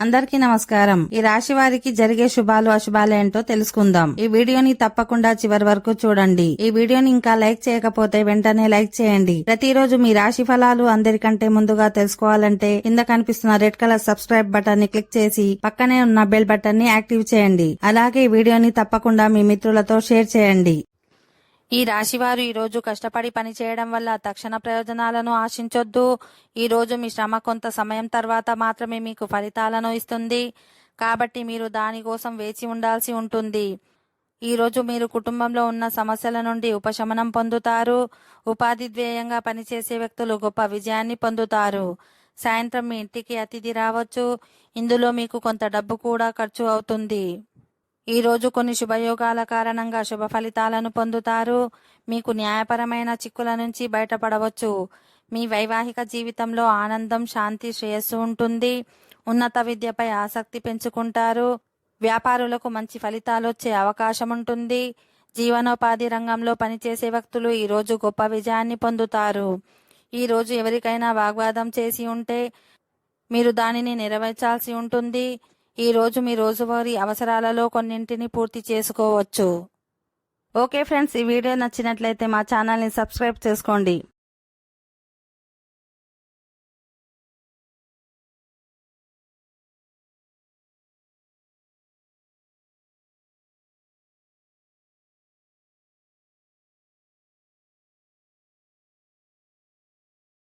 అందరికీ నమస్కారం. ఈ రాశి వారికి జరిగే శుభాలు అశుభాలు ఏంటో తెలుసుకుందాం. ఈ వీడియోని తప్పకుండా చివరి వరకు చూడండి. ఈ వీడియోని ఇంకా లైక్ చేయకపోతే వెంటనే లైక్ చేయండి. ప్రతిరోజు మీ రాశి ఫలాలు అందరికంటే ముందుగా తెలుసుకోవాలంటే కింద కనిపిస్తున్న రెడ్ కలర్ సబ్స్క్రైబ్ బటన్ ని క్లిక్ చేసి పక్కనే ఉన్న బెల్ బటన్ ని యాక్టివ్ చేయండి. అలాగే ఈ వీడియోని తప్పకుండా మీ మిత్రులతో షేర్ చేయండి. ఈ రాశివారు ఈరోజు కష్టపడి పని చేయడం వల్ల తక్షణ ప్రయోజనాలను ఆశించొద్దు. ఈరోజు మీ శ్రమ కొంత సమయం తర్వాత మాత్రమే మీకు ఫలితాలను ఇస్తుంది, కాబట్టి మీరు దానికోసం వేచి ఉండాల్సి ఉంటుంది. ఈరోజు మీరు కుటుంబంలో ఉన్న సమస్యల నుండి ఉపశమనం పొందుతారు. ఉపాధి ధ్యేయంగా పనిచేసే వ్యక్తులు గొప్ప విజయాన్ని పొందుతారు. సాయంత్రం మీ ఇంటికి అతిథి రావచ్చు, ఇందులో మీకు కొంత డబ్బు కూడా ఖర్చు అవుతుంది. ఈ రోజు కొన్ని శుభయోగాల కారణంగా శుభ ఫలితాలను పొందుతారు. మీకు న్యాయపరమైన చిక్కుల నుంచి బయటపడవచ్చు. మీ వైవాహిక జీవితంలో ఆనందం, శాంతి, శ్రేయస్సు ఉంటుంది. ఉన్నత విద్యపై ఆసక్తి పెంచుకుంటారు. వ్యాపారులకు మంచి ఫలితాలు వచ్చే అవకాశం ఉంటుంది. జీవనోపాధి రంగంలో పనిచేసే వ్యక్తులు ఈరోజు గొప్ప విజయాన్ని పొందుతారు. ఈరోజు ఎవరికైనా వాగ్వాదం చేసి ఉంటే మీరు దానిని నెరవేర్చాల్సి ఉంటుంది. ఈ రోజు మీ రోజువారీ అవసరాలలో కొన్నింటిని పూర్తి చేసుకోవచ్చు. ఓకే ఫ్రెండ్స్, ఈ వీడియో నచ్చినట్లయితే మా ఛానల్ని సబ్స్క్రైబ్ చేసుకోండి.